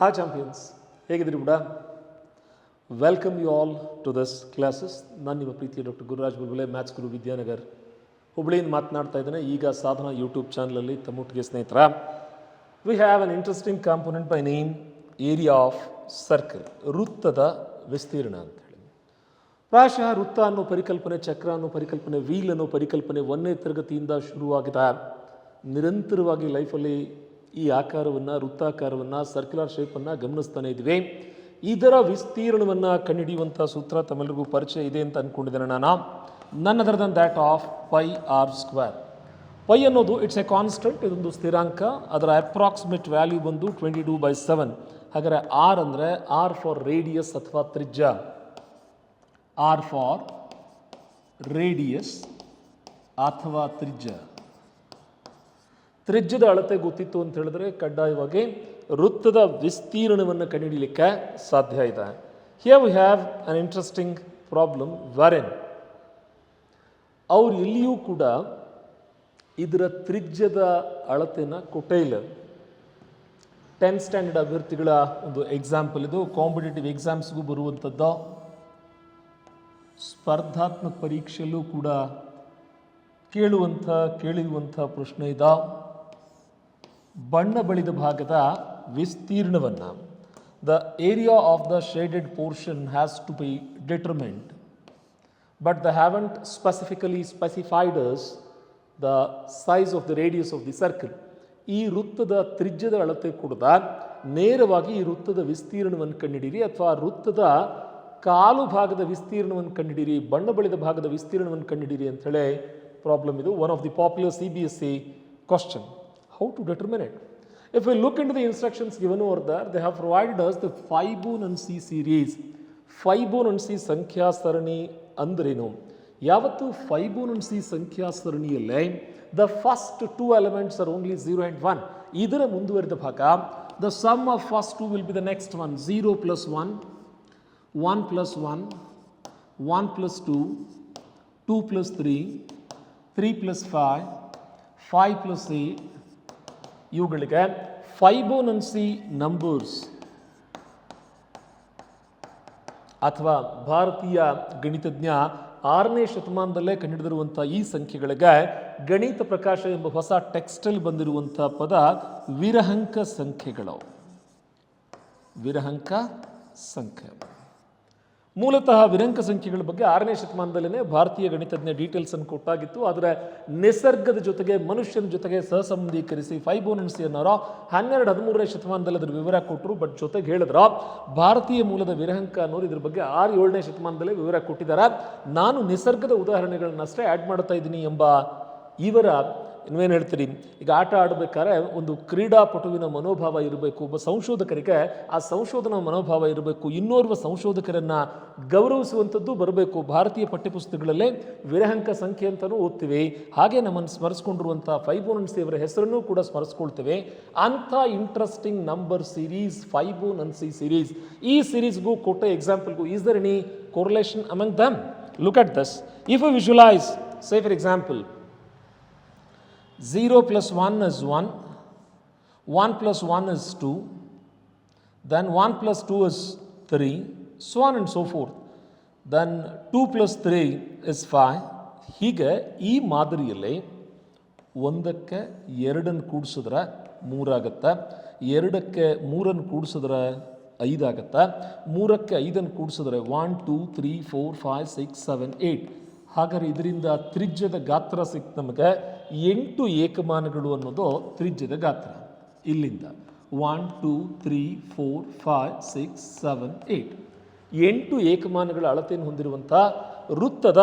Hi champions, ಹೇಗಿದ್ದೀರಿ ಬಿಡ? Welcome you all to this classes. ನಾನು ನಿಮ್ಮ ಪ್ರೀತಿಯ ಡಾಕ್ಟರ್ ಗುರುರಾಜ್ ಬುಲ್ಬುಲೆ, ಮ್ಯಾಥ್ಸ್ ಗುರು ವಿದ್ಯಾನಗರ್ ಹುಬ್ಳಿಯಿಂದ ಮಾತನಾಡ್ತಾ ಇದ್ದೇನೆ. ಈಗ ಸಾಧನಾ ಯೂಟ್ಯೂಬ್ ಚಾನಲಲ್ಲಿ ತಮ್ಮೊಟ್ಟಿಗೆ ಸ್ನೇಹಿತರ we have an interesting component by name area of circle, ವೃತ್ತದ ವಿಸ್ತೀರ್ಣ ಅಂತ ಹೇಳಿ. ಪ್ರಾಯಶಃ ವೃತ್ತ ಅನ್ನೋ ಪರಿಕಲ್ಪನೆ, ಚಕ್ರ ಅನ್ನೋ ಪರಿಕಲ್ಪನೆ, ವೀಲ್ ಅನ್ನೋ ಪರಿಕಲ್ಪನೆ 1ನೇ ತರಗತಿಯಿಂದ ಶುರುವಾಗಿದೆ. ನಿರಂತರವಾಗಿ ಲೈಫಲ್ಲಿ ಈ ಆಕಾರವನ್ನು, ವೃತ್ತಾಕಾರವನ್ನು, ಸರ್ಕ್ಯುಲರ್ ಶೇಪನ್ನು ಗಮನಿಸ್ತಾನೆ ಇದ್ದೀವಿ. ಇದರ ವಿಸ್ತೀರ್ಣವನ್ನು ಕಂಡುಹಿಡಿಯುವಂಥ ಸೂತ್ರ ತಮ್ಮೆಲ್ಲರಿಗೂ ಪರಿಚಯ ಇದೆ ಅಂತ ಅಂದ್ಕೊಂಡಿದ್ದೇನೆ ನಾನು. None other than that of pi R square. Pi ಅನ್ನೋದು ಇಟ್ಸ್ ಎ ಕಾನ್ಸ್ಟೆಂಟ್, ಇದೊಂದು ಸ್ಥಿರಾಂಕ. ಅದರ ಅಪ್ರಾಕ್ಸಿಮೇಟ್ ವ್ಯಾಲ್ಯೂ ಬಂದು 22/7. ಹಾಗಾದರೆ ಆರ್ ಅಂದರೆ ಆರ್ ಫಾರ್ ರೇಡಿಯಸ್ ಅಥವಾ ತ್ರಿಜ್ಯ. ಆರ್ ಫಾರ್ ರೇಡಿಯಸ್ ಅಥವಾ ತ್ರಿಜ್ಯ. ತ್ರಿಜ್ಯದ ಅಳತೆ ಗೊತ್ತಿತ್ತು ಅಂತ ಹೇಳಿದ್ರೆ ಕಡ್ಡಾಯವಾಗಿ ವೃತ್ತದ ವಿಸ್ತೀರ್ಣವನ್ನು ಕಂಡುಹಿಡಿಯಲಿಕ್ಕೆ ಸಾಧ್ಯ ಇದೆ. Here we have an interesting problem wherein ಅವ್ರು ಎಲ್ಲಿಯೂ ಕೂಡ ಇದರ ತ್ರಿಜ್ಯದ ಅಳತೆಯನ್ನು ಕೊಟ್ಟೇ ಇಲ್ಲ. 10th ಸ್ಟ್ಯಾಂಡರ್ಡ್ ಅಭ್ಯರ್ಥಿಗಳ ಒಂದು ಎಕ್ಸಾಂಪಲ್ ಇದು. ಕಾಂಪಿಟೇಟಿವ್ ಎಕ್ಸಾಮ್ಸ್ಗೂ ಬರುವಂಥದ್ದು, ಸ್ಪರ್ಧಾತ್ಮಕ ಪರೀಕ್ಷೆಯಲ್ಲೂ ಕೂಡ ಕೇಳಿರುವಂಥ ಪ್ರಶ್ನೆ ಇದೆ. ಬಣ್ಣ ಬಳಿದ ಭಾಗದ ವಿಸ್ತೀರ್ಣವನ್ನು, the area of the shaded portion has to be determined, but the haven't specifically specified as the size of the radius of the circle. ಈ ವೃತ್ತದ ತ್ರಿಜ್ಯದ ಅಳತೆ ಕೊಡದ ನೇರವಾಗಿ ಈ ವೃತ್ತದ ವಿಸ್ತೀರ್ಣವನ್ನು ಕಂಡುಹಿಡಿಯಿರಿ, ಅಥವಾ ವೃತ್ತದ ಕಾಲು ಭಾಗದ ವಿಸ್ತೀರ್ಣವನ್ನು ಕಂಡುಹಿಡಿಯಿರಿ, ಬಣ್ಣ ಬಳಿದ ಭಾಗದ ವಿಸ್ತೀರ್ಣವನ್ನು ಕಂಡುಹಿಡಿಯಿರಿ ಅಂಥೇಳಿ ಪ್ರಾಬ್ಲಮ್ ಇದು. One of the popular CBSE question. How to determine it? If we look into the instructions given over there, they have provided us the Fibonacci series. Fibonacci ಸಂಖ್ಯಾ ಸರಣಿ ಅಂದ್ರೇನು? ಯಾವತ್ತು Fibonacci ಸಂಖ್ಯಾ ಸರಣಿಯಲ್ಲೇ the first two elements are only 0 and 1. ಇದರ ಮುಂದುವರಿದ ಭಾಗ, the sum of first two will be the next one. 0 plus 1, 1 plus 1, 1 plus 2, 2 plus 3, 3 plus 5, 5 plus 8. ಇವುಗಳಿಗೆ ಫೈಬೋನನ್ಸಿ numbers ಅಥವಾ ಭಾರತೀಯ ಗಣಿತಜ್ಞ 6ನೇ ಶತಮಾನದಲ್ಲೇ ಕಂಡುಹಿಡಿದಿರುವಂಥ ಈ ಸಂಖ್ಯೆಗಳಿಗೆ ಗಣಿತ ಪ್ರಕಾಶ ಎಂಬ ಹೊಸ ಟೆಕ್ಸ್ಟಲ್ಲಿ ಬಂದಿರುವಂಥ ಪದ ವಿರಹಂಕ ಸಂಖ್ಯೆಗಳು. ವಿರಹಂಕ ಸಂಖ್ಯೆ ಮೂಲತಃ ವಿರಹಂಕ ಸಂಖ್ಯೆಗಳ ಬಗ್ಗೆ 6ನೇ ಶತಮಾನದಲ್ಲೇ ಭಾರತೀಯ ಗಣಿತಜ್ಞ ಡೀಟೇಲ್ಸ್ ಅನ್ನು ಕೊಟ್ಟಾಗಿತ್ತು. ಆದರೆ ನಿಸರ್ಗದ ಜೊತೆಗೆ, ಮನುಷ್ಯನ ಜೊತೆಗೆ ಸಹಸಂಬಂಧೀಕರಿಸಿ ಫೈಬೋನನ್ಸಿ ಅನ್ನೋರು 12-13ನೇ ಶತಮಾನದಲ್ಲಿ ಅದರ ವಿವರ ಕೊಟ್ಟರು. ಬಟ್ ಜೊತೆಗೆ ಹೇಳಿದ್ರ ಭಾರತೀಯ ಮೂಲದ ವಿರಹಂಕ ಅನ್ನೋರು ಇದ್ರ ಬಗ್ಗೆ 6-7ನೇ ಶತಮಾನದಲ್ಲೇ ವಿವರ ಕೊಟ್ಟಿದ್ದಾರೆ. ನಾನು ನಿಸರ್ಗದ ಉದಾಹರಣೆಗಳನ್ನಷ್ಟೇ ಆ್ಯಡ್ ಮಾಡ್ತಾ ಇದ್ದೀನಿ ಎಂಬ ಇವರ ನೀವೇನು ಹೇಳ್ತೀರಿ, ಈಗ ಆಟ ಆಡಬೇಕಾದ್ರೆ ಒಂದು ಕ್ರೀಡಾಪಟುವಿನ ಮನೋಭಾವ ಇರಬೇಕು, ಒಬ್ಬ ಸಂಶೋಧಕರಿಗೆ ಆ ಸಂಶೋಧನಾ ಮನೋಭಾವ ಇರಬೇಕು, ಇನ್ನೋರ್ವ ಸಂಶೋಧಕರನ್ನು ಗೌರವಿಸುವಂಥದ್ದು ಬರಬೇಕು. ಭಾರತೀಯ ಪಠ್ಯಪುಸ್ತಕಗಳಲ್ಲೇ ವಿರಹಂಕ ಸಂಖ್ಯೆ ಅಂತಲೂ ಓದ್ತೀವಿ. ಹಾಗೆ ನಮ್ಮನ್ನು ಸ್ಮರಿಸ್ಕೊಂಡಿರುವಂಥ ಫೈಬೋನನ್ಸಿ ಅವರ ಹೆಸರನ್ನು ಕೂಡ ಸ್ಮರಿಸ್ಕೊಳ್ತೇವೆ. ಅಂಥ interesting number series Fibonacci series. ಈ ಸೀರೀಸ್ಗೂ ಕೊಟ್ಟ ಎಕ್ಸಾಂಪಲ್ಗೂ is there any correlation among them? Look at this. If we visualize, say for example, 0 plus 1 is 1, 1 plus 1 is 2, then 1 plus 2 is 3, so on and so forth. Then 2 plus 3 is 5. ಹೀಗೆ ಈ ಮಾದರಿಯಲ್ಲಿ 1ಕ್ಕೆ 2 ಕೂಡಿಸಿದ್ರೆ 3 ಆಗುತ್ತೆ, 2ಕ್ಕೆ 3 ಕೂಡಿಸಿದ್ರೆ 5 ಆಗುತ್ತೆ, 3ಕ್ಕೆ 5 ಕೂಡಿಸಿದ್ರೆ 1 2 3 4 5 6 7 8. ಹಾಗಾದರೆ ಇದರಿಂದ ತ್ರಿಜ್ಯದ ಗಾತ್ರ ಸಿಕ್ತು ನಮಗೆ 8 ಏಕಮಾನಗಳು ಅನ್ನೋದು ತ್ರಿಜ್ಯದ ಗಾತ್ರ. ಇಲ್ಲಿಂದ 1 2 3 4 5 6 7 8 8 ಏಕಮಾನಗಳ ಅಳತೆಯನ್ನು ಹೊಂದಿರುವಂಥ ವೃತ್ತದ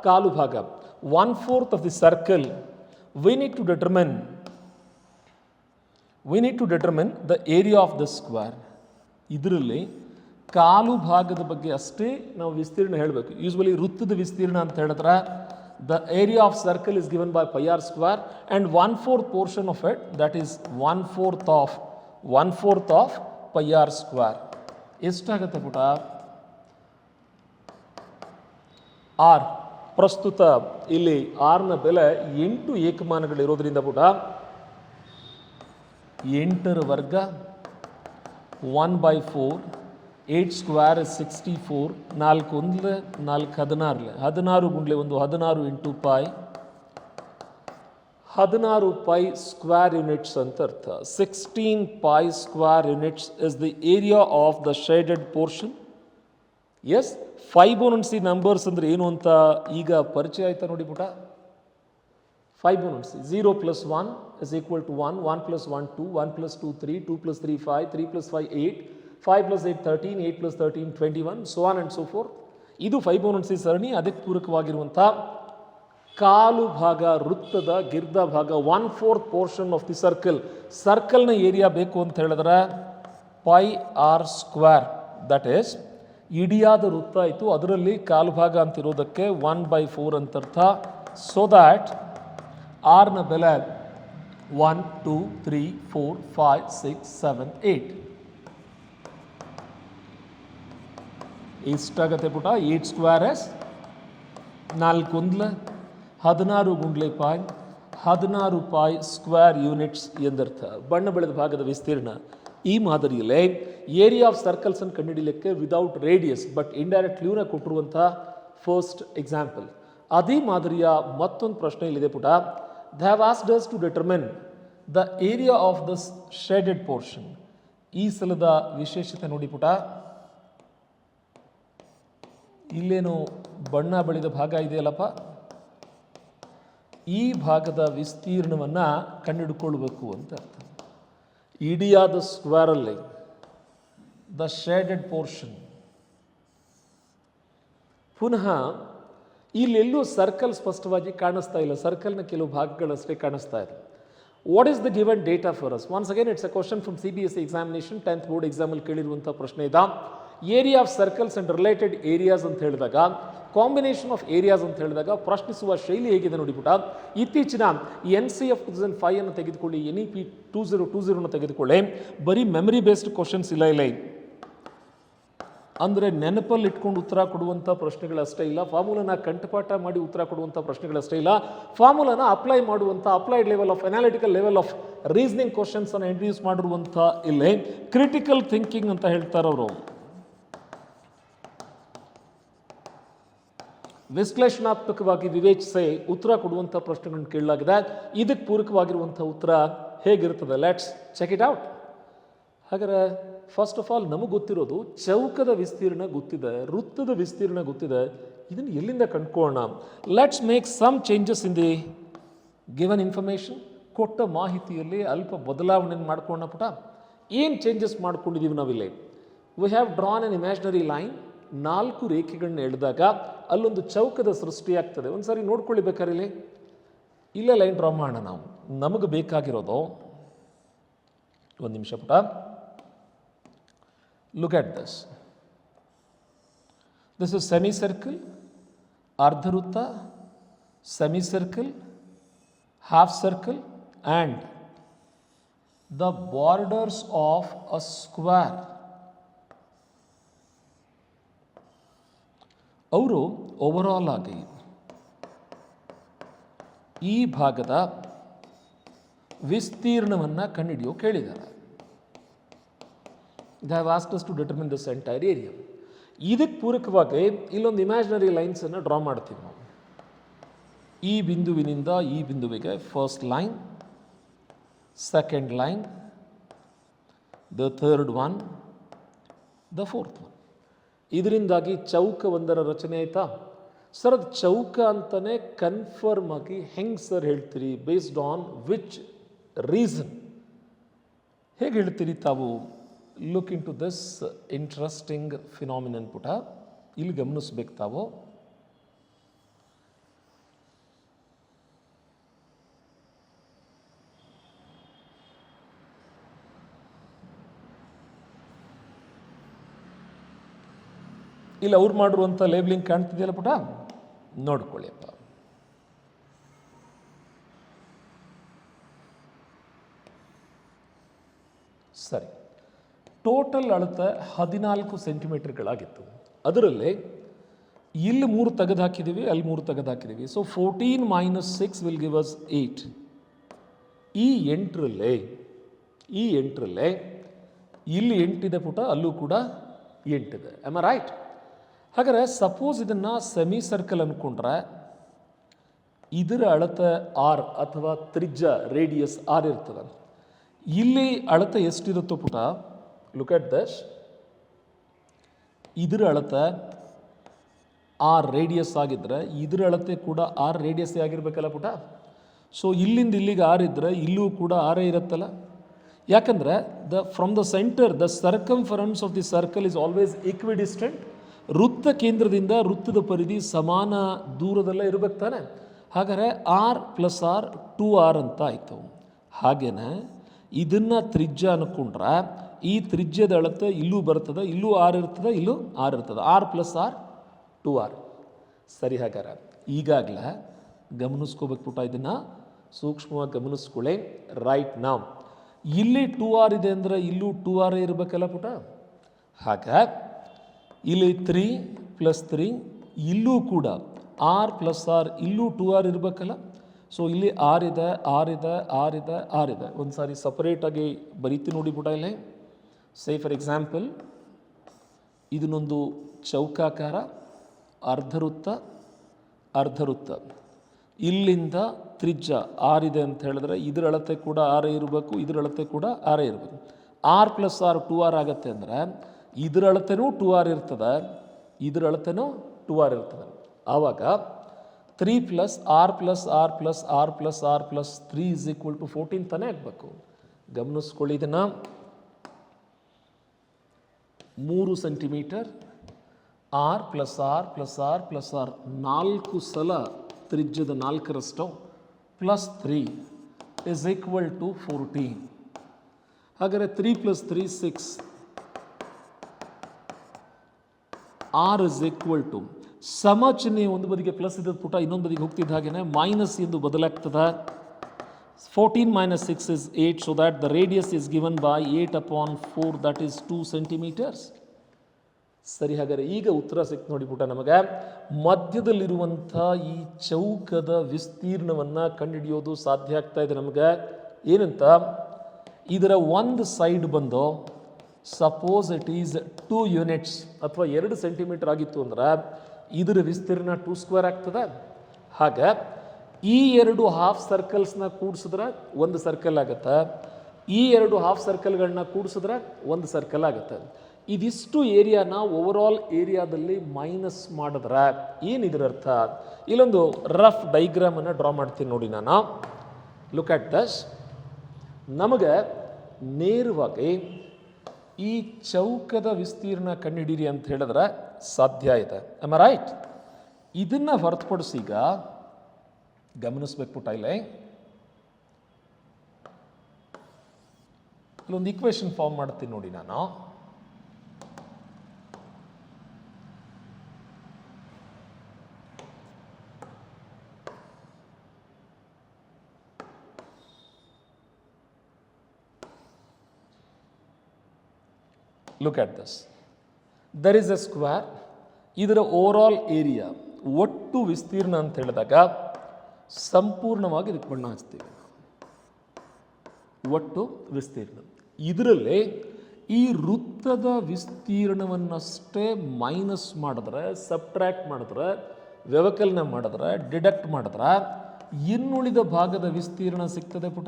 ಕಾಲು ಭಾಗ, 1/4 of the circle. We need to determine the area of the square. ಇದರಲ್ಲಿ ಕಾಲು ಭಾಗದ ಬಗ್ಗೆ ಅಷ್ಟೇ ನಾವು ವಿಸ್ತೀರ್ಣ ಹೇಳಬೇಕು. ಯೂಸ್ವಲಿ ವೃತ್ತದ ವಿಸ್ತೀರ್ಣ ಅಂತ ಹೇಳಿದ್ರೆ the area of circle is given by pi R square and 1/4 portion of it, that is 1/4 of pi R square. ಎಷ್ಟಾಗುತ್ತೆ ಪುಟ? ಆರ್ ಪ್ರಸ್ತುತ ಇಲ್ಲಿ ಆರ್ನ ಬೆಲೆ 8 ಏಕಮಾನಗಳಿರೋದ್ರಿಂದ ಪುಟ 8 ವರ್ಗ 1 by 4, 8 square is 64, 4 1 4 16 16 ಗುಂಡ್ಲೆ ಒಂದು 16 into pi 16 pi square units ಅಂತ ಅರ್ಥ. 16 pi square units is the area of the shaded portion. Yes, Fibonacci numbers ಅಂದರೆ ಏನು ಅಂತ ಈಗ ಪರಿಚಯ ಆಯ್ತಾ ನೋಡಿ ಪುಟ. ಫೈಬೋನನ್ಸಿ 0 plus 1 is equal to 1, 1 plus 1 2, 1 plus 2 3, 2 plus 3 5, 3 plus 5 8, 5 plus 8 13, 8 plus 13 21, so on and so forth. ಇದು ಫೈಬೋನನ್ಸಿ ಸರಣಿ. ಅದಕ್ಕೆ ಪೂರಕವಾಗಿರುವಂಥ ಕಾಲು ಭಾಗ ವೃತ್ತದ ಗಿರ್ದ ಭಾಗ 1/4 ಪೋರ್ಷನ್ ಆಫ್ ದಿ ಸರ್ಕಲ್. ಸರ್ಕಲ್ನ ಏರಿಯಾ ಬೇಕು ಅಂತ ಹೇಳಿದ್ರೆ pi R square, that is ಇಡಿಯಾದ ವೃತ್ತ ಆಯಿತು, ಅದರಲ್ಲಿ ಕಾಲು ಭಾಗ ಅಂತಿರೋದಕ್ಕೆ 1/4 ಅಂತರ್ಥ. ಸೊ ದ್ಯಾಟ್ ಆರ್ನ ಬೆಲೆ 1 2 3 4 5 6 7 8 ಎಷ್ಟಾಗತ್ತೆ ಪುಟ? 8 ಸ್ಕ್ವೇರ್ ಎಸ್ 4 1 16 ಗುಂಡ್ಲೆ ಪೈ 16 ಪೈ ಸ್ಕ್ವೇರ್ ಯೂನಿಟ್ಸ್ ಎಂದರ್ಥ. ಬಣ್ಣ ಬೆಳೆದ ಭಾಗದ ವಿಸ್ತೀರ್ಣ. ಈ ಮಾದರಿಯಲ್ಲೇ ಏರಿಯಾ ಆಫ್ ಸರ್ಕಲ್ಸ್ ಅನ್ನು ಕಂಡುಹಿಡಿಯಲಿಕ್ಕೆ ವಿದೌಟ್ ರೇಡಿಯಸ್ ಬಟ್ ಇಂಡೈರೆಕ್ಟ್ ಲ್ಯೂನ ಕೊಟ್ಟಿರುವಂಥ ಫಸ್ಟ್ ಎಕ್ಸಾಂಪಲ್. ಅದೇ ಮಾದರಿಯ ಮತ್ತೊಂದು ಪ್ರಶ್ನೆ ಇಲ್ಲಿದೆ ಪುಟ. They have asked us to determine the area of this shaded portion. ಈ ಸಲದ ವಿಶೇಷತೆ ನೋಡಿ ಪುಟ. ಇಲ್ಲೇನು ಬಣ್ಣ ಬಳಿದ ಭಾಗ ಇದೆಯಲ್ಲಪ್ಪ, ಈ ಭಾಗದ ವಿಸ್ತೀರ್ಣವನ್ನು ಕಂಡುಹಿಡ್ಕೊಳ್ಬೇಕು ಅಂತ ಅರ್ಥ. ಇಡಿಯಾದ ಸ್ಕ್ವೇರಲ್ಲಿ ದ ಶೇಡೆಡ್ ಪೋರ್ಷನ್. ಪುನಃ ಇಲ್ಲೆಲ್ಲೂ ಸರ್ಕಲ್ ಸ್ಪಷ್ಟವಾಗಿ ಕಾಣಿಸ್ತಾ ಇಲ್ಲ, ಸರ್ಕಲ್ನ ಕೆಲವು ಭಾಗಗಳಷ್ಟೇ ಕಾಣಿಸ್ತಾ ಇದೆ. What is the given data for us? Once again it's a question from CBSE examination, 10th board ಎಕ್ಸಾಮಲ್ಲಿ ಕೇಳಿರುವಂಥ ಪ್ರಶ್ನೆ ಇದೆ. Area of circles and related areas ಅಂತ ಹೇಳಿದಾಗ, ಕಾಂಬಿನೇಷನ್ ಆಫ್ ಏರಿಯಾಸ್ ಅಂತ ಹೇಳಿದಾಗ ಪ್ರಶ್ನಿಸುವ ಶೈಲಿ ಹೇಗಿದೆ ನೋಡಿ ಪುಟ. ಇತ್ತೀಚಿನ NCF 2005 ಅನ್ನು ತೆಗೆದುಕೊಳ್ಳಿ, NEP 2020 ತೆಗೆದುಕೊಳ್ಳಿ, ಬರೀ ಮೆಮರಿ ಬೇಸ್ಡ್ ಕ್ವಶನ್ಸ್ ಇಲ್ಲ. ಅಂದರೆ ನೆನಪಲ್ಲಿ ಇಟ್ಕೊಂಡು ಉತ್ತರ ಕೊಡುವಂಥ ಪ್ರಶ್ನೆಗಳಷ್ಟೇ ಇಲ್ಲ, ಫಾರ್ಮುಲಾನ ಕಂಠಪಾಠ ಮಾಡಿ ಉತ್ತರ ಕೊಡುವಂಥ ಪ್ರಶ್ನೆಗಳಷ್ಟೇ ಇಲ್ಲ, ಫಾರ್ಮುಲಾನ ಅಪ್ಲೈ ಮಾಡುವಂಥ applied level of analytical level of reasoning ಕ್ವಶನ್ಸನ್ನು ಇಂಟ್ರೊಡ್ಯೂಸ್ ಮಾಡಿರುವಂಥ ಇಲ್ಲೇ ಕ್ರಿಟಿಕಲ್ ಥಿಂಕಿಂಗ್ ಅಂತ ಹೇಳ್ತಾರೆ ಅವರು. ವಿಶ್ಲೇಷಣಾತ್ಮಕವಾಗಿ ವಿವೇಚಿಸಿ ಉತ್ತರ ಕೊಡುವಂಥ ಪ್ರಶ್ನೆಗಳನ್ನು ಕೇಳಲಾಗಿದೆ. ಇದಕ್ಕೆ ಪೂರಕವಾಗಿರುವಂಥ ಉತ್ತರ ಹೇಗಿರ್ತದೆ? Let's check it out. ಹಾಗಾದರೆ ಫಸ್ಟ್ ಆಫ್ ಆಲ್ ನಮಗೆ ಗೊತ್ತಿರೋದು ಚೌಕದ ವಿಸ್ತೀರ್ಣ ಗೊತ್ತಿದೆ, ವೃತ್ತದ ವಿಸ್ತೀರ್ಣ ಗೊತ್ತಿದೆ. ಇದನ್ನು ಎಲ್ಲಿಂದ ಕಂಡುಕೊಳ್ಳೋಣ? Let's make some changes in the given information. ಕೊಟ್ಟ ಮಾಹಿತಿಯಲ್ಲಿ ಅಲ್ಪ ಬದಲಾವಣೆಯನ್ನು ಮಾಡ್ಕೊಳ್ಳೋಣ ಪುಟ. ಏನು ಚೇಂಜಸ್ ಮಾಡ್ಕೊಂಡಿದ್ದೀವಿ ನಾವಿಲ್ಲಿ? We have drawn N imaginary line. 4 ರೇಖೆಗಳನ್ನ ಎಳೆದಾಗ ಅಲ್ಲೊಂದು ಚೌಕದ ಸೃಷ್ಟಿಯಾಗ್ತದೆ. ಒಂದು ಸಾರಿ ನೋಡ್ಕೊಳ್ಳಿ ಬೇಕಾದ್ರೆ ಇಲ್ಲಿ. ಇಲ್ಲೇ ಲೈನ್ ಡ್ರಾ ಮಾಡೋಣ ನಾವು. ನಮಗೆ ಬೇಕಾಗಿರೋದು ಒಂದು ನಿಮಿಷ ಪುಟ. Look at this. This is semi circle, ಅರ್ಧವೃತ್ತ, semi circle, half circle and the borders of a square. ಅವರು ಓವರಾಲ್ ಆಗಿ ಈ ಭಾಗದ ವಿಸ್ತೀರ್ಣವನ್ನು ಕಂಡುಹಿಡಿಯೋ ಕೇಳಿದ್ದಾರೆ. They have asked us to determine this entire area. ಇದಕ್ಕೆ ಪೂರಕವಾಗಿ ಇಲ್ಲೊಂದು ಇಮ್ಯಾಜಿನರಿ ಲೈನ್ಸನ್ನು ಡ್ರಾ ಮಾಡ್ತೀವಿ ನಾವು. ಈ ಬಿಂದುವಿನಿಂದ ಈ ಬಿಂದುವಿಗೆ first line, second line, the third one, the fourth one. ಇದರಿಂದಾಗಿ ಚೌಕ ಒಂದರ ರಚನೆ ಆಯಿತಾ? ಸರ್ ಅದು ಚೌಕ ಅಂತಲೇ ಕನ್ಫರ್ಮ್ ಆಗಿ ಹೆಂಗೆ ಸರ್ ಹೇಳ್ತೀರಿ? Based on which reason? ಹೇಗೆ ಹೇಳ್ತೀರಿ ತಾವು? Look into this interesting phenomenon ಪುಟ. ಇಲ್ಲಿ ಗಮನಿಸ್ಬೇಕು ತಾವು. ಇಲ್ಲಿ ಅವ್ರು ಮಾಡಿರುವಂಥ ಲೇಬಲಿಂಗ್ ಕಾಣ್ತಿದೆಯಲ್ಲ ಪುಟ, ನೋಡ್ಕೊಳ್ಳಿಯಪ್ಪ. ಸರಿ, ಟೋಟಲ್ ಅಳತೆ 14 ಸೆಂಟಿಮೀಟರ್ಗಳಾಗಿತ್ತು. ಅದರಲ್ಲಿ ಇಲ್ಲಿ 3 ತೆಗೆದು ಹಾಕಿದ್ದೀವಿ, ಅಲ್ಲಿ 3 ತೆಗೆದು ಹಾಕಿದ್ದೀವಿ. So 14 - 6 will give us 8. ಈ 8ರಲ್ಲೇ ಇಲ್ಲಿ 8 ಇದೆ ಪುಟ, ಅಲ್ಲೂ ಕೂಡ 8 ಇದೆ. Am I right? ಹಾಗಾದರೆ ಸಪೋಸ್ ಇದನ್ನು ಸೆಮಿ ಸರ್ಕಲ್ ಅಂದ್ಕೊಂಡ್ರೆ ಇದರ ಅಳತೆ ಆರ್ ಅಥವಾ ತ್ರಿಜ್ಯ ರೇಡಿಯಸ್ ಆರ್ ಇರ್ತದೆ. ಇಲ್ಲಿ ಅಳತೆ ಎಷ್ಟಿರುತ್ತೋ ಪುಟ, ಲುಕ್ ಅಟ್ ದಿಸ್, ಇದರ ಅಳತೆ ಆರ್ ರೇಡಿಯಸ್ ಆಗಿದ್ದರೆ ಇದರ ಅಳತೆ ಕೂಡ ಆರ್ ರೇಡಿಯಸ್ ಆಗಿರ್ಬೇಕಲ್ಲ ಪುಟ. ಸೊ ಇಲ್ಲಿಂದ ಇಲ್ಲಿಗೆ ಆರ್ ಇದ್ದರೆ ಇಲ್ಲೂ ಕೂಡ ಆರೇ ಇರುತ್ತಲ್ಲ. ಯಾಕಂದರೆ from the centre the circumference of the circle is always equidistant. ವೃತ್ತ ಕೇಂದ್ರದಿಂದ ವೃತ್ತದ ಪರಿಧಿ ಸಮಾನ ದೂರದಲ್ಲೇ ಇರಬೇಕು ತಾನೆ. ಹಾಗಾದರೆ ಆರ್ ಪ್ಲಸ್ ಆರ್ 2r ಅಂತ ಆಯಿತು. ಹಾಗೇನೆ ಇದನ್ನು ತ್ರಿಜ್ಯ ಅಂದ್ಕೊಂಡ್ರೆ ಈ ತ್ರಿಜ್ಯದ ಅಳತೆ ಇಲ್ಲೂ ಬರ್ತದೆ, ಇಲ್ಲೂ ಆರ್ ಇರ್ತದೆ, ಇಲ್ಲೂ ಆರ್ ಇರ್ತದೆ. R plus r 2r. ಸರಿ, ಹಾಗಾರೆ ಈಗಾಗಲೇ ಗಮನಿಸ್ಕೋಬೇಕು ಪುಟ, ಇದನ್ನು ಸೂಕ್ಷ್ಮವಾಗಿ ಗಮನಿಸ್ಕೊಳ್ಳಿ. ರೈಟ್ ನಾವು ಇಲ್ಲಿ 2r ಇದೆ ಅಂದರೆ ಇಲ್ಲೂ 2r ಇರಬೇಕಲ್ಲ ಪುಟ. ಹಾಗೆ ಇಲ್ಲಿ 3 + 3, ಇಲ್ಲೂ ಕೂಡ ಆರ್ ಪ್ಲಸ್ ಆರ್, ಇಲ್ಲೂ 2r ಇರಬೇಕಲ್ಲ. ಸೊ ಇಲ್ಲಿ ಆರ್ ಇದೆ, ಆರ್ ಇದೆ, ಆರ್ ಇದೆ, ಆರ್ ಇದೆ. ಒಂದು ಸಾರಿ ಸಪರೇಟಾಗಿ ಬರೀತಿ ನೋಡಿ ಪುಟ. ಇಲ್ಲಿ ಸೇ ಫಾರ್ ಎಕ್ಸಾಂಪಲ್ ಇದನ್ನೊಂದು ಚೌಕಾಕಾರ, ಅರ್ಧವೃತ್ತ, ಅರ್ಧವೃತ್ತ. ಇಲ್ಲಿಂದ ತ್ರಿಜ್ಯ ಆರ್ ಇದೆ ಅಂತ ಹೇಳಿದ್ರೆ ಇದರ ಅಳತೆ ಕೂಡ ಆರೇ ಇರಬೇಕು, ಇದರ ಅಳತೆ ಕೂಡ ಆರೇ ಇರಬೇಕು. ಆರ್ ಪ್ಲಸ್ ಆರ್ 2r ಆಗುತ್ತೆ ಅಂದರೆ ಇದರ ಅಳತೆನೂ 2r ಇರ್ತದೆ, ಇದರ ಅಳತೆನೂ 2r ಇರ್ತದೆ. ಆವಾಗ 3 + r + r + r + r + 3 = 14 ತಾನೇ ಆಗಬೇಕು. ಗಮನಿಸ್ಕೊಳ್ಳಿ, ಇದನ್ನು 3 centimetre r + r + r + r 4 ಸಲ ತ್ರಿಜ್ಯದ 4ರಷ್ಟು + 3 = 14. ಹಾಗಾದರೆ 3 + 3 6, r = ಸಮ ಚಿಹ್ನೆ ಒಂದು ಬದಿಗೆ ಪ್ಲಸ್ ಇದ್ದದ್ದು ಪುಟ, ಇನ್ನೊಂದು ಬದಿಗೆ ಹೋಗ್ತಿದ್ದ ಹಾಗೆಯೇ ಮೈನಸ್ ಎಂದು ಬದಲಾಗ್ತದೆ. 14 - 6 is 8, so that the radius is given by 8/4, that is 2 centimeters. ಸರಿ, ಹಾಗಾದರೆ ಈಗ ಉತ್ತರ ಸಿಕ್ತು ನೋಡಿ ಪುಟ ನಮಗೆ. ಮಧ್ಯದಲ್ಲಿರುವಂಥ ಈ ಚೌಕದ ವಿಸ್ತೀರ್ಣವನ್ನು ಕಂಡುಹಿಡಿಯೋದು ಸಾಧ್ಯ ಆಗ್ತಾ ಇದೆ ನಮಗೆ. ಏನಂತ, ಇದರ ಒಂದು ಸೈಡ್ ಬಂದು ಸಪೋಸ್ ಇಟ್ ಈಸ್ 2 ಯೂನಿಟ್ಸ್ ಅಥವಾ 2 ಸೆಂಟಿಮೀಟರ್ ಆಗಿತ್ತು ಅಂದ್ರೆ ಇದರ ವಿಸ್ತೀರ್ಣ 2² ಆಗ್ತದೆ. ಹಾಗೆ ಈ 2 ಹಾಫ್ ಸರ್ಕಲ್ಸ್ನ ಕೂಡಿಸಿದ್ರೆ ಒಂದು ಸರ್ಕಲ್ ಆಗುತ್ತೆ, ಈ 2 ಹಾಫ್ ಸರ್ಕಲ್ಗಳನ್ನ ಕೂಡಿಸಿದ್ರೆ ಒಂದು ಸರ್ಕಲ್ ಆಗುತ್ತೆ. ಇದಿಷ್ಟು ಏರಿಯಾನ ಓವರಾಲ್ ಏರಿಯಾದಲ್ಲಿ ಮೈನಸ್ ಮಾಡಿದ್ರೆ ಏನಿದ್ರ ಅರ್ಥ? ಇಲ್ಲೊಂದು ರಫ್ ಡೈಗ್ರಾಮನ್ನು ಡ್ರಾ ಮಾಡ್ತೀನಿ ನೋಡಿ ನಾನು. Look at this. ನಮಗೆ ನೇರವಾಗಿ ಈ ಚೌಕದ ವಿಸ್ತೀರ್ಣ ಕಂಡುಹಿಡೀರಿ ಅಂತ ಹೇಳಿದ್ರೆ ಸಾಧ್ಯ ಇದೆ. Am I right? ಇದನ್ನು ಹೊರತುಪಡಿಸಿ ಈಗ ಗಮನಿಸ್ಬೇಕು ಪುಟ. ಇಲ್ಲೊಂದು ಈಕ್ವೇಶನ್ ಫಾರ್ಮ್ ಮಾಡ್ತೀನಿ ನೋಡಿ ನಾನು. Look at this. There is a square. ಇದರ ಓವರಾಲ್ ಏರಿಯಾ, ಒಟ್ಟು ವಿಸ್ತೀರ್ಣ ಅಂತ ಹೇಳಿದಾಗ ಸಂಪೂರ್ಣವಾಗಿ ಇದಕ್ಕೆ ಬಣ್ಣ ಹಚ್ತೀವಿ. ಒಟ್ಟು ವಿಸ್ತೀರ್ಣ. ಇದರಲ್ಲಿ ಈ ವೃತ್ತದ ವಿಸ್ತೀರ್ಣವನ್ನಷ್ಟೇ ಮೈನಸ್ ಮಾಡಿದ್ರೆ, ಸಬ್ಟ್ರಾಕ್ಟ್ ಮಾಡಿದ್ರೆ, ವ್ಯವಕಲನ ಮಾಡಿದ್ರೆ, ಡಿಡಕ್ಟ್ ಮಾಡಿದ್ರೆ ಇನ್ನುಳಿದ ಭಾಗದ ವಿಸ್ತೀರ್ಣ ಸಿಗ್ತದೆ ಪುಟ.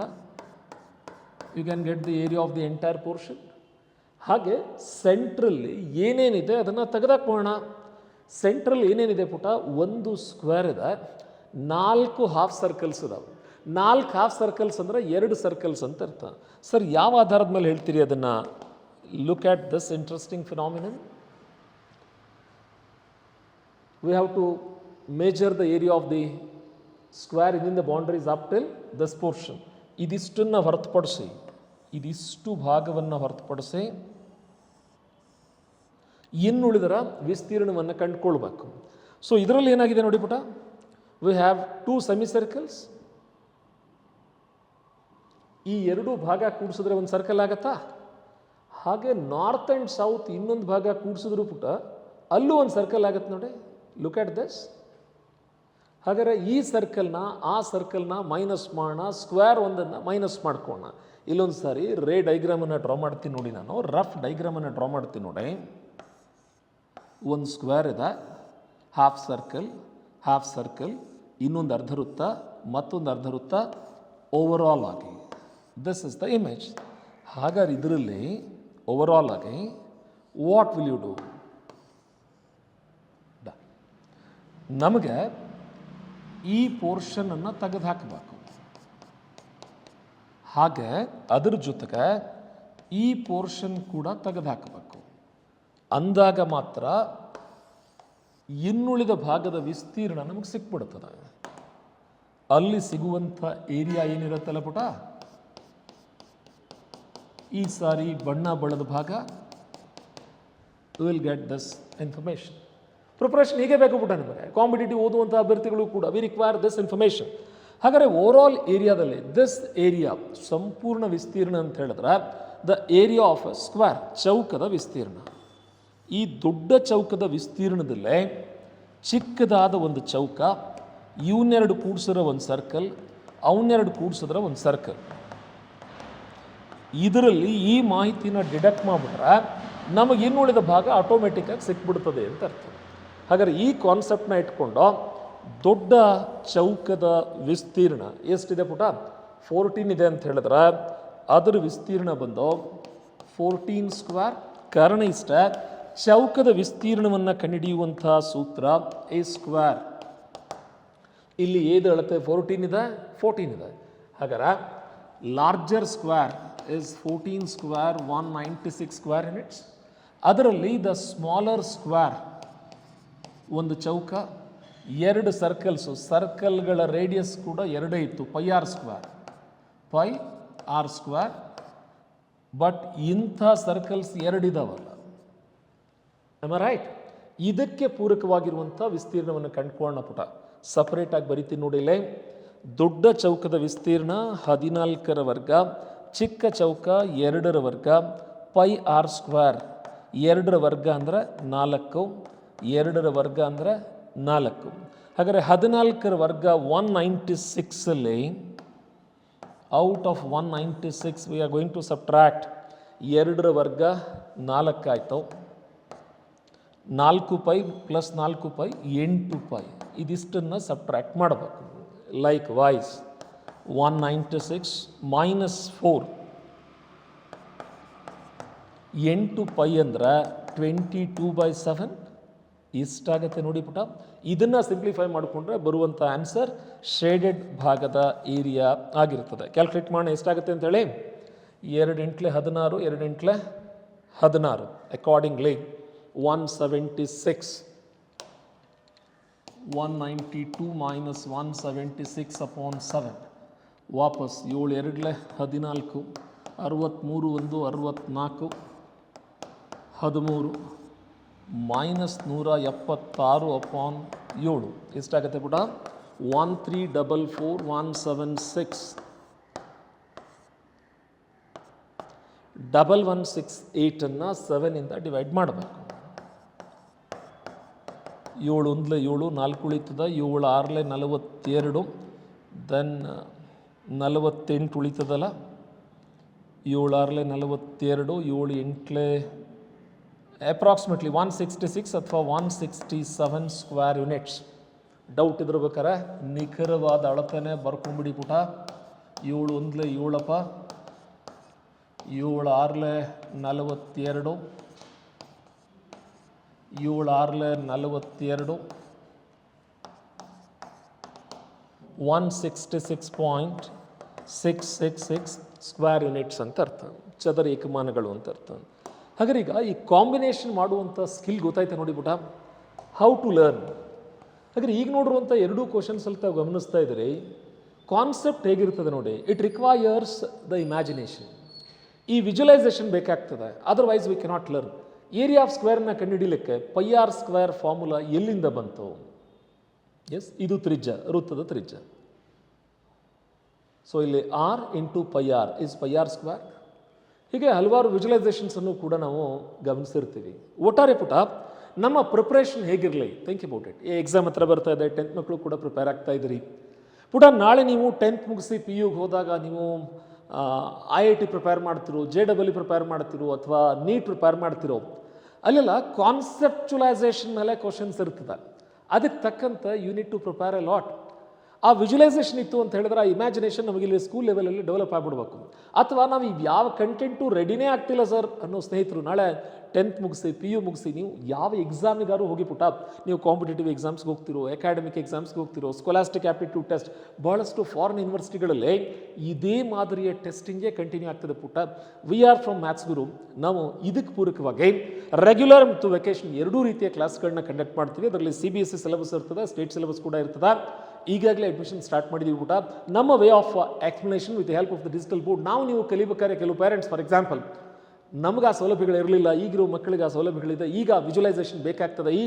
You can get the area of the entire portion. ಹಾಗೆ ಸೆಂಟ್ರಲ್ಲಿ ಏನೇನಿದೆ ಅದನ್ನು ತೆಗೆದಾಕೋಣ. ಸೆಂಟ್ರಲ್ಲಿ ಏನೇನಿದೆ ಪುಟ? ಒಂದು ಸ್ಕ್ವೇರ್ ಇದೆ, 4 ಹಾಫ್ ಸರ್ಕಲ್ಸ್ ಇದಾವೆ. 4 ಹಾಫ್ ಸರ್ಕಲ್ಸ್ ಅಂದರೆ 2 ಸರ್ಕಲ್ಸ್ ಅಂತ ಅರ್ಥ. ಸರ್, ಯಾವ ಆಧಾರದ ಮೇಲೆ ಹೇಳ್ತೀರಿ ಅದನ್ನು? Look at this interesting phenomenon. We have to measure the area of the square in the boundaries up till this portion. ಇದಿಷ್ಟನ್ನು ಹೊರತುಪಡಿಸಿ, ಇದಿಷ್ಟು ಭಾಗವನ್ನು ಹೊರತುಪಡಿಸಿ ಇನ್ನುಳಿದರ ವಿಸ್ತೀರ್ಣವನ್ನು ಕಂಡುಕೊಳ್ಬೇಕು. ಸೊ ಇದರಲ್ಲಿ ಏನಾಗಿದೆ ನೋಡಿ ಪುಟ, ವಿ ಹ್ಯಾವ್ 2 ಸೆಮಿ ಸರ್ಕಲ್ಸ್. ಈ 2 ಭಾಗ ಕೂಡಿಸಿದ್ರೆ ಒಂದು ಸರ್ಕಲ್ ಆಗತ್ತಾ? ಹಾಗೆ ನಾರ್ತ್ ಆ್ಯಂಡ್ ಸೌತ್ ಇನ್ನೊಂದು ಭಾಗ ಕೂಡಿಸಿದ್ರು ಪುಟ ಅಲ್ಲೂ ಒಂದು ಸರ್ಕಲ್ ಆಗುತ್ತೆ ನೋಡಿ. Look at this. ಹಾಗಾದರೆ ಈ ಸರ್ಕಲ್ನ ಆ ಸರ್ಕಲ್ನ ಮೈನಸ್ ಮಾಡೋಣ, ಸ್ಕ್ವೇರ್ ಒಂದನ್ನು ಮೈನಸ್ ಮಾಡ್ಕೊಳ್ಳೋಣ. ಇಲ್ಲೊಂದು ಸಾರಿ ರೇ ಡೈಗ್ರಾಮನ್ನು ಡ್ರಾ ಮಾಡ್ತೀನಿ ನೋಡಿ, ನಾನು ರಫ್ ಡೈಗ್ರಾಮನ್ನು ಡ್ರಾ ಮಾಡ್ತೀನಿ ನೋಡಿ. ಒಂದು ಸ್ಕ್ವೇರ್ ಇದೆ, ಹಾಫ್ ಸರ್ಕಲ್, ಇನ್ನೊಂದು ಅರ್ಧ ವೃತ್ತ, ಮತ್ತೊಂದು ಅರ್ಧ ವೃತ್ತ, ಓವರಾಲ್ ಆಗಿ ದಿಸ್ ಇಸ್ ದ ಇಮೇಜ್. ಹಾಗಾದ್ರೆ ಇದರಲ್ಲಿ ಓವರಾಲ್ ಆಗಿ ವಾಟ್ ವಿಲ್ ಯು ಡೂ? ನಮಗೆ ಈ ಪೋರ್ಷನನ್ನು ತೆಗೆದು ಹಾಕಬೇಕು. ಹಾಗೆ ಅದರ ಜೊತೆಗೆ ಈ ಪೋರ್ಷನ್ ಕೂಡ ತೆಗೆದು ಹಾಕಬೇಕು. ಅಂದಾಗ ಮಾತ್ರ ಇನ್ನುಳಿದ ಭಾಗದ ವಿಸ್ತೀರ್ಣ ನಮಗೆ ಸಿಕ್ಬಿಡ್ತದೆ. ಅಲ್ಲಿ ಸಿಗುವಂಥ ಏರಿಯಾ ಏನಿರುತ್ತಲ್ಲ ಪುಟ, ಈ ಸಾರಿ ಬಣ್ಣ ಬಣ್ಣದ ಭಾಗ, will get this information. Preparation ಹೀಗೆ ಬೇಕು ಪುಟ ನಿಮಗೆ. ಕಾಂಪಿಟೇಟಿವ್ ಓದುವಂಥ ಅಭ್ಯರ್ಥಿಗಳು ಕೂಡ ವಿ ರಿಕ್ವೈರ್ ದಿಸ್ ಇನ್ಫಾರ್ಮೇಷನ್. ಹಾಗಾದರೆ ಓವರಾಲ್ ಏರಿಯಾದಲ್ಲಿ ದಿಸ್ ಏರಿಯಾ, ಸಂಪೂರ್ಣ ವಿಸ್ತೀರ್ಣ ಅಂತ ಹೇಳಿದ್ರೆ the area of a square, ಚೌಕದ ವಿಸ್ತೀರ್ಣ. ಈ ದೊಡ್ಡ ಚೌಕದ ವಿಸ್ತೀರ್ಣದಲ್ಲೇ ಚಿಕ್ಕದಾದ ಒಂದು ಚೌಕ, ಇವನ್ನೆರಡು ಕೂಡಿಸಿದ್ರೆ ಒಂದು ಸರ್ಕಲ್, ಅವನ್ನೆರಡು ಕೂಡಿಸಿದ್ರೆ ಒಂದು ಸರ್ಕಲ್. ಇದರಲ್ಲಿ ಈ ಮಾಹಿತಿನ ಡಿಡಕ್ಟ್ ಮಾಡಿಬಿಟ್ರೆ ನಮಗೆ ಇನ್ನುಳಿದ ಭಾಗ ಆಟೋಮೆಟಿಕ್ಕಾಗಿ ಸಿಕ್ಬಿಡ್ತದೆ ಅಂತ ಅರ್ಥ. ಹಾಗಾದರೆ ಈ ಕಾನ್ಸೆಪ್ಟನ್ನ ಇಟ್ಕೊಂಡು ದೊಡ್ಡ ಚೌಕದ ವಿಸ್ತೀರ್ಣ ಎಷ್ಟಿದೆ ಪುಟ? 14 ಇದೆ ಅಂತ ಹೇಳಿದ್ರೆ ಅದರ ವಿಸ್ತೀರ್ಣ ಬಂದು 14 ಸ್ಕ್ವೇರ್. ಕಾರಣ ಇಷ್ಟ, ಚೌಕದ ವಿಸ್ತೀರ್ಣವನ್ನು ಕಂಡುಹಿಡಿಯುವಂಥ ಸೂತ್ರ ಎ ಸ್ಕ್ವೇರ್. ಇಲ್ಲಿ ಏದು ಅಳತೆ 14 ಇದೆ, 14 ಇದೆ. ಹಾಗಾದ್ರೆ larger square is 14 square 196 square units. ಅದರಲ್ಲಿ ದ ಸ್ಮಾಲರ್ ಸ್ಕ್ವೇರ್, ಒಂದು ಚೌಕ, ಎರಡು ಸರ್ಕಲ್ಸು, ಸರ್ಕಲ್ಗಳ ರೇಡಿಯಸ್ ಕೂಡ ಎರಡೇ ಇತ್ತು, ಪೈ ಆರ್ ಸ್ಕ್ವೇರ್. ಬಟ್ ಇಂಥ ಸರ್ಕಲ್ಸ್ ಎರಡಿದಾವಲ್ಲ, ರೈಟ್? ಇದಕ್ಕೆ ಪೂರಕವಾಗಿರುವಂಥ ವಿಸ್ತೀರ್ಣವನ್ನು ಕಂಡುಕೊಳ್ಳೋಣ ಪುಟ. ಸಪರೇಟಾಗಿ ಬರಿತೀನಿ ನೋಡಿ. ಇಲ್ಲೇ ದೊಡ್ಡ ಚೌಕದ ವಿಸ್ತೀರ್ಣ 14ರ ವರ್ಗ, ಚಿಕ್ಕ ಚೌಕ 2ರ ವರ್ಗ, ಪೈ ಆರ್ ಸ್ಕ್ವೇರ್. 2ರ ವರ್ಗ ಅಂದರೆ 4, 2ರ ವರ್ಗ ಅಂದರೆ 4. ಹಾಗಾದರೆ 14ರ ವರ್ಗ 196 ಅಲ್ಲಿ out of 196 we are going to subtract 2ರ ವರ್ಗ 4 ಆಯಿತು. 4 ಪೈ ಪ್ಲಸ್ 4 ಪೈ 8 ಪೈ. ಇದಿಷ್ಟನ್ನು ಸಬ್ಟ್ರಾಕ್ಟ್ ಮಾಡಬೇಕು. ಲೈಕ್ ವೈಸ್ 196 ಮೈನಸ್ 4, 8 ಪೈ ಅಂದರೆ 22/7 ಇಷ್ಟಾಗತ್ತೆ ನೋಡಿ ಪುಟ. ಇದನ್ನು ಸಿಂಪ್ಲಿಫೈ ಮಾಡಿಕೊಂಡ್ರೆ ಬರುವಂಥ ಆನ್ಸರ್ ಶೇಡೆಡ್ ಭಾಗದ ಏರಿಯಾ ಆಗಿರ್ತದೆ. ಕ್ಯಾಲ್ಕುಲೇಟ್ ಮಾಡೋಣ ಎಷ್ಟಾಗುತ್ತೆ ಅಂತೇಳಿ. 2 ಎಂಟ್ಲೆ 16, 2 ಎಂಟ್ಲೆ 16. Accordingly 176, 192 minus 176 upon 7. ವಾಪಸ್ 7 2 14, 63 1 64, 13 ಮೈನಸ್ 176 ಅಪಾನ್ 7 ಎಷ್ಟಾಗುತ್ತೆ ಪುಟ? 1344176. 1168 7ಇಂದ ಡಿವೈಡ್ ಮಾಡಬೇಕು. 7 1 7, 4 ಉಳಿತದ, 7 6 42, ದೆನ್ 48 ಉಳಿತದಲ್ಲ, 7 6 42, 7 8 ಅಪ್ರಾಕ್ಸಿಮೇಟ್ಲಿ 166 ಅಥವಾ 167 ಸ್ಕ್ವೇರ್ ಯೂನಿಟ್ಸ್. ಡೌಟ್ ಇದ್ರಬೇಕಾರೆ ನಿಖರವಾದ ಅಳತೆನೇ ಬರ್ಕೊಂಬಿಡಿ ಪುಟ. 7 1 7, 7 6 42, 7 6 42, 166.666 ಸ್ಕ್ವೇರ್ ಯೂನಿಟ್ಸ್ ಅಂತ ಅರ್ಥ, ಚದರ ಏಕಮಾನಗಳು ಅಂತ ಅರ್ಥ. ಹಾಗಾದ್ರೆ ಈಗ ಈ ಕಾಂಬಿನೇಷನ್ ಮಾಡುವಂಥ ಸ್ಕಿಲ್ ಗೊತ್ತಾಯ್ತಾ ನೋಡಿ ಪುಟ, ಹೌ ಟು ಲರ್ನ್. ಹಾಗಾದ್ರೆ ಈಗ ನೋಡಿರುವಂಥ ಎರಡೂ ಕ್ವಶನ್ಸ್ ಅಲ್ಲಿ ತಾವು ಗಮನಿಸ್ತಾ ಇದ್ದೀರಿ, ಕಾನ್ಸೆಪ್ಟ್ ಹೇಗಿರ್ತದೆ ನೋಡಿ. It requires the imagination. ಈ ವಿಜುವಲೈಸೇಷನ್ ಬೇಕಾಗ್ತದೆ, otherwise we cannot learn. Area of ಸ್ಕ್ವೇರ್ನ ಕಂಡುಹಿಡಿಯಲಿಕ್ಕೆ ಪೈ ಆರ್ ಸ್ಕ್ವೇರ್ ಫಾರ್ಮುಲಾ ಎಲ್ಲಿಂದ ಬಂತು? ಎಸ್, ಇದು ತ್ರಿಜ್ಯ, ವೃತ್ತದ ತ್ರಿಜ್ಯ. ಸೊ ಇಲ್ಲಿ R into pi R is pi R square. ಹೀಗೆ ಹಲವಾರು ವಿಜುವಲೈಸೇಷನ್ಸನ್ನು ಕೂಡ ನಾವು ಗಮನಿಸಿರ್ತೀವಿ. ಒಟ್ಟಾರೆ ಪುಟ ನಮ್ಮ ಪ್ರಿಪ್ರೇಷನ್ ಹೇಗಿರಲಿ? Think about it. ಈ ಎಕ್ಸಾಮ್ ಹತ್ರ ಬರ್ತಾ ಇದೆ, 10th ಮಕ್ಕಳು ಕೂಡ ಪ್ರಿಪೇರ್ ಆಗ್ತಾ ಇದ್ದೀರಿ. ಪುಟ ನಾಳೆ ನೀವು 10th ಮುಗಿಸಿ PUಗೆ ಹೋದಾಗ ನೀವು IIT ಪ್ರಿಪೇರ್ ಮಾಡ್ತಿರೋ, JEE ಪ್ರಿಪೇರ್ ಮಾಡ್ತಿರೋ, ಅಥವಾ ನೀಟ್ ಪ್ರಿಪೇರ್ ಮಾಡ್ತಿರೋ, ಅಲ್ಲೆಲ್ಲ ಕಾನ್ಸೆಪ್ಚುಲೈಸೇಷನ್ ಮೇಲೆ ಕ್ವಶನ್ಸ್ ಇರ್ತದೆ. ಅದಕ್ಕೆ ತಕ್ಕಂತೆ you need to prepare a lot. ಆ ವಿಜುವಲೈಸೇಷನ್ ಇತ್ತು ಅಂತ ಹೇಳಿದ್ರೆ ಆ ಇಮ್ಯಾಜಿನೇಷನ್ ನಮಗೆ ಇಲ್ಲಿ ಸ್ಕೂಲ್ ಲೆವೆಲಲ್ಲಿ ಡೆವಲಪ್ ಆಗಿಬಿಡ್ಬೇಕು. ಅಥವಾ ನಾವು ಯಾವ ಕಂಟೆಂಟು ರೆಡಿನೇ ಆಗ್ತಿಲ್ಲ ಸರ್ ಅನ್ನೋ ಸ್ನೇಹಿತರು, ನಾಳೆ 10th ಮುಗಿಸಿ PU ಮುಗಿಸಿ ನೀವು ಯಾವ ಎಕ್ಸಾಮಿಗಾರು ಹೋಗಿ ಪುಟ, ನೀವು ಕಾಂಪಿಟೇಟಿವ್ ಎಕ್ಸಾಮ್ಸ್ಗೆ ಹೋಗ್ತಿರೋ, ಅಕಾಡೆಮಿಕ್ ಎಕ್ಸಾಮ್ಸ್ಗೆ ಹೋಗ್ತಿರೋ, ಸ್ಕಾಲಾಸ್ಟಿಕ್ ಆಪ್ಟಿಟ್ಯೂಡ್ ಟೆಸ್ಟ್, ಬಹಳಷ್ಟು ಫಾರಿನ್ ಯೂನಿವರ್ಸಿಟಿಗಳಲ್ಲಿ ಇದೇ ಮಾದರಿಯ ಟೆಸ್ಟಿಂಗೇ ಕಂಟಿನ್ಯೂ ಆಗ್ತದೆ ಪುಟ. ವಿ ಆರ್ ಫ್ರಮ್ ಮ್ಯಾಥ್ಸ್ ಗುರು. ನಾವು ಇದಕ್ಕೆ ಪೂರಕವಾಗಿ ರೆಗ್ಯುಲರ್ ಮತ್ತು ವೆಕೇಶನ್ ಎರಡೂ ರೀತಿಯ ಕ್ಲಾಸ್ಗಳನ್ನ ಕಂಡಕ್ಟ್ ಮಾಡ್ತೀವಿ. ಅದರಲ್ಲಿ CBSE ಸಿಲೆಬಸ್ ಇರ್ತದೆ, ಸ್ಟೇಟ್ ಸಿಲೆಬಸ್ ಕೂಡ ಇರ್ತದೆ. ಈಗಾಗಲೇ ಅಡ್ಮಿಷನ್ ಸ್ಟಾರ್ಟ್ ಮಾಡಿದ್ದೀವಿ ಪುಟ. ನಮ್ಮ way of explanation with help of the digital board. ನಾವು ನೀವು ಕಲಿಬೇಕಾದ್ರೆ ಕೆಲವು ಪೇರೆಂಟ್ಸ್ ಫಾರ್ ಎಕ್ಸಾಂಪಲ್ ನಮಗೆ ಆ ಸೌಲಭ್ಯಗಳು ಇರಲಿಲ್ಲ, ಈಗಿರೋ ಮಕ್ಕಳಿಗೆ ಆ ಸೌಲಭ್ಯಗಳಿದೆ. ಈಗ ವಿಜುವಲೈಸೇಷನ್ ಬೇಕಾಗ್ತದೆ, ಈ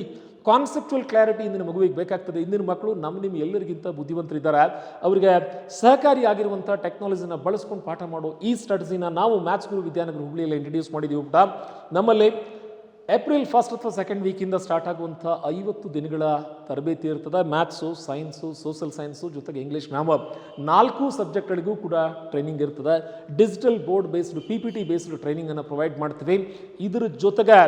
ಕಾನ್ಸೆಪ್ಚುವಲ್ ಕ್ಲಾರಿಟಿ ಇಂದಿನ ಮಗುವಿಗೆ ಬೇಕಾಗ್ತದೆ. ಇಂದಿನ ಮಕ್ಕಳು ನಿಮ್ಮ ಎಲ್ಲರಿಗಿಂತ ಬುದ್ಧಿವಂತರಿದ್ದಾರೆ. ಅವರಿಗೆ ಸಹಕಾರಿಯಾಗಿರುವಂಥ ಟೆಕ್ನಾಲಜಿನ ಬಳಸ್ಕೊಂಡು ಪಾಠ ಮಾಡೋ ಈ ಸ್ಟ್ರಾಟಜಿನ ನಾವು ಮ್ಯಾಥ್ಸ್ ಗುರು ವಿದ್ಯಾನಗರ ಹುಬ್ಳಿಯಲ್ಲಿ ಇಂಟ್ರಡ್ಯೂಸ್ ಮಾಡಿದ್ದೀವಿ ಪುಟ. ನಮ್ಮಲ್ಲಿ ಏಪ್ರಿಲ್ 1st ಅಥವಾ 2nd ವೀಕಿಂದ ಸ್ಟಾರ್ಟ್ ಆಗುವಂಥ 50 ದಿನಗಳ ತರಬೇತಿ ಇರ್ತದೆ. ಮ್ಯಾಥ್ಸು, ಸೈನ್ಸು, ಸೋಷಿಯಲ್ ಸೈನ್ಸು ಜೊತೆಗೆ ಇಂಗ್ಲೀಷ್ ಮ್ಯಾಮ್ 4 ಸಬ್ಜೆಕ್ಟ್ಗಳಿಗೂ ಕೂಡ ಟ್ರೈನಿಂಗ್ ಇರ್ತದೆ. Digital board based PPT based ಟ್ರೈನಿಂಗನ್ನು ಪ್ರೊವೈಡ್ ಮಾಡ್ತೀವಿ. ಇದರ ಜೊತೆಗೆ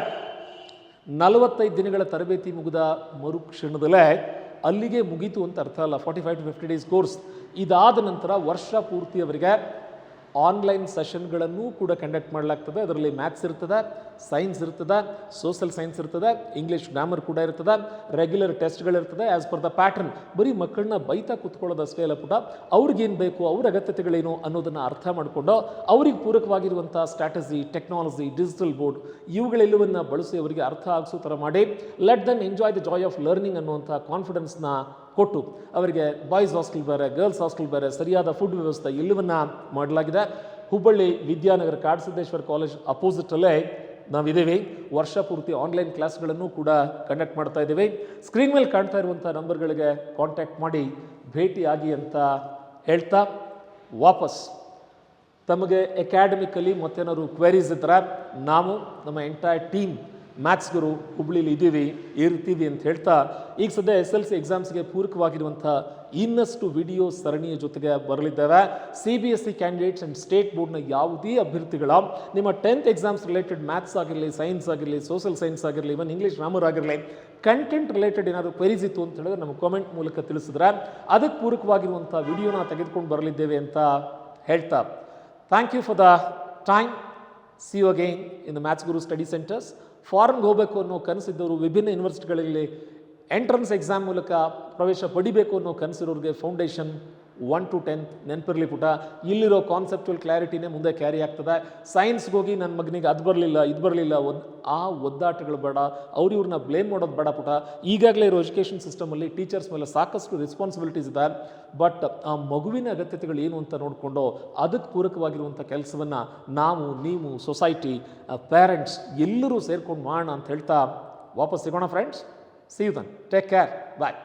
45 ದಿನಗಳ ತರಬೇತಿ ಮುಗಿದ ಮರುಕ್ಷಣದಲ್ಲೇ ಅಲ್ಲಿಗೆ ಮುಗೀತು ಅಂತ ಅರ್ಥ ಅಲ್ಲ. 45 to 50 ಡೇಸ್ ಕೋರ್ಸ್. ಇದಾದ ನಂತರ ವರ್ಷ ಪೂರ್ತಿಯವರಿಗೆ ಆನ್ಲೈನ್ ಸೆಷನ್ಗಳನ್ನು ಕೂಡ ಕಂಡಕ್ಟ್ ಮಾಡಲಾಗ್ತದೆ. ಅದರಲ್ಲಿ ಮ್ಯಾಥ್ಸ್ ಇರ್ತದೆ, ಸೈನ್ಸ್ ಇರ್ತದೆ, ಸೋಷಿಯಲ್ ಸೈನ್ಸ್ ಇರ್ತದೆ, ಇಂಗ್ಲೀಷ್ ಗ್ರಾಮರ್ ಕೂಡ ಇರ್ತದೆ, ರೆಗ್ಯುಲರ್ ಟೆಸ್ಟ್ಗಳಿರ್ತದೆ ಆ್ಯಸ್ ಪರ್ ದ ಪ್ಯಾಟರ್ನ್. ಬರೀ ಮಕ್ಕಳನ್ನ ಬೈತಾ ಕೂತ್ಕೊಳ್ಳೋದಷ್ಟೇ ಅಲ್ಲ ಪುಟ, ಅವ್ರಿಗೇನು ಬೇಕು, ಅವ್ರ ಅಗತ್ಯತೆಗಳೇನು ಅನ್ನೋದನ್ನು ಅರ್ಥ ಮಾಡಿಕೊಂಡು ಅವ್ರಿಗೆ ಪೂರಕವಾಗಿರುವಂಥ ಸ್ಟ್ರಾಟಜಿ, ಟೆಕ್ನಾಲಜಿ, ಡಿಜಿಟಲ್ ಬೋರ್ಡ್ ಇವುಗಳೆಲ್ಲವನ್ನು ಬಳಸಿ ಅವರಿಗೆ ಅರ್ಥ ಆಗಿಸೋ ಥರ ಮಾಡಿ let them enjoy the joy of learning ಅನ್ನುವಂಥ ಕಾನ್ಫಿಡೆನ್ಸ್ನ ಕೊಟ್ಟು ಅವರಿಗೆ ಬಾಯ್ಸ್ ಹಾಸ್ಟೆಲ್ ಬೇರೆ, ಗರ್ಲ್ಸ್ ಹಾಸ್ಟೆಲ್ ಬೇರೆ, ಸರಿಯಾದ ಫುಡ್ ವ್ಯವಸ್ಥೆ ಎಲ್ಲವನ್ನ ಮಾಡಲಾಗಿದೆ. ಹುಬ್ಬಳ್ಳಿ ವಿದ್ಯಾನಗರ ಕಾಡಸಿದ್ದೇಶ್ವರ ಕಾಲೇಜ್ ಅಪೋಸಿಟಲ್ಲೇ ನಾವಿದ್ದೀವಿ. ವರ್ಷ ಪೂರ್ತಿ ಆನ್ಲೈನ್ ಕ್ಲಾಸ್ಗಳನ್ನು ಕೂಡ ಕಂಡಕ್ಟ್ ಮಾಡ್ತಾ ಇದ್ದೀವಿ. ಸ್ಕ್ರೀನ್ ಮೇಲೆ ಕಾಣ್ತಾ ಇರುವಂಥ ನಂಬರ್ಗಳಿಗೆ ಕಾಂಟ್ಯಾಕ್ಟ್ ಮಾಡಿ ಭೇಟಿಯಾಗಿ ಅಂತ ಹೇಳ್ತಾ, ವಾಪಸ್ ತಮಗೆ ಅಕಾಡೆಮಿಕಲಿ ಮತ್ತೇನಾದ್ರು ಕ್ವೆರೀಸ್ ಇದ್ದರೆ ನಾವು ನಮ್ಮ ಎಂಟೈರ್ ಟೀಮ್ ಮ್ಯಾಥ್ಸ್ ಗುರು ಹುಬ್ಳಿಲಿ ಇರ್ತೀವಿ ಅಂತ ಹೇಳ್ತಾ, ಈಗ ಸದ್ಯ SLC ಎಕ್ಸಾಮ್ಸ್ಗೆ ಪೂರಕವಾಗಿರುವಂಥ ಇನ್ನಷ್ಟು ವಿಡಿಯೋ ಸರಣಿಯ ಜೊತೆಗೆ ಬರಲಿದ್ದೇವೆ. CBSE ಕ್ಯಾಂಡಿಡೇಟ್ಸ್ ಆ್ಯಂಡ್ ಸ್ಟೇಟ್ ಬೋರ್ಡ್ನ ಯಾವುದೇ ಅಭ್ಯರ್ಥಿಗಳ ನಿಮ್ಮ 10th ಎಕ್ಸಾಮ್ಸ್ ರಿಲೇಟೆಡ್ ಮ್ಯಾಥ್ಸ್ ಆಗಿರಲಿ, ಸೈನ್ಸ್ ಆಗಿರಲಿ, ಸೋಷಿಯಲ್ ಸೈನ್ಸ್ ಆಗಿರಲಿ, ಇವನ್ ಇಂಗ್ಲೀಷ್ ಗ್ರಾಮರ್ ಆಗಿರಲಿ, ಕಂಟೆಂಟ್ ರಿಲೇಟೆಡ್ ಏನಾದರೂ ಕ್ವೆರೀಸ್ ಇತ್ತು ಅಂತ ಹೇಳಿದ್ರೆ ನಮ್ಮ ಕಾಮೆಂಟ್ ಮೂಲಕ ತಿಳಿಸಿದ್ರೆ ಅದಕ್ಕೆ ಪೂರಕವಾಗಿರುವಂಥ ವಿಡಿಯೋನ ತೆಗೆದುಕೊಂಡು ಬರಲಿದ್ದೇವೆ ಅಂತ ಹೇಳ್ತಾ, thank you for the time. See you again in the maths Guru study centres. ಫಾರಿನ್ಗೆ ಹೋಗಬೇಕು ಅನ್ನೋ ಕನಸಿದ್ದವರು, ವಿಭಿನ್ನ ಯೂನಿವರ್ಸಿಟಿಗಳಲ್ಲಿ ಎಂಟ್ರನ್ಸ್ ಎಕ್ಸಾಮ್ ಮೂಲಕ ಪ್ರವೇಶ ಪಡಿಬೇಕು ಅನ್ನೋ ಕನಸಿರೋರಿಗೆ ಫೌಂಡೇಶನ್ 1 to 10 ನೆನಪಿರಲಿ ಪುಟ. ಇಲ್ಲಿರೋ ಕಾನ್ಸೆಪ್ಚುವಲ್ ಕ್ಲಾರಿಟಿನೇ ಮುಂದೆ ಕ್ಯಾರಿ ಆಗ್ತದೆ. ಸೈನ್ಸ್ಗೆ ಹೋಗಿ ನನ್ನ ಮಗನಿಗೆ ಅದು ಬರಲಿಲ್ಲ, ಇದು ಬರಲಿಲ್ಲ, ಆ ಒದ್ದಾಟಗಳು ಬೇಡ, ಇವ್ರನ್ನ ಬ್ಲೇಮ್ ಮಾಡೋದು ಬೇಡ ಪುಟ. ಈಗಾಗಲೇ ಇರೋ ಎಜುಕೇಷನ್ ಸಿಸ್ಟಮಲ್ಲಿ ಟೀಚರ್ಸ್ ಮೇಲೆ ಸಾಕಷ್ಟು ರೆಸ್ಪಾನ್ಸಿಬಿಲಿಟೀಸ್ ಇದೆ. ಬಟ್ ಆ ಮಗುವಿನ ಅಗತ್ಯತೆಗಳು ಏನು ಅಂತ ನೋಡಿಕೊಂಡು ಅದಕ್ಕೆ ಪೂರಕವಾಗಿರುವಂಥ ಕೆಲಸವನ್ನು ನಾವು, ನೀವು, ಸೊಸೈಟಿ, ಪೇರೆಂಟ್ಸ್ ಎಲ್ಲರೂ ಸೇರ್ಕೊಂಡು ಮಾಡೋಣ ಅಂತ ಹೇಳ್ತಾ ವಾಪಸ್ ಸಿಗೋಣ friends. See you then. Take care. Bye.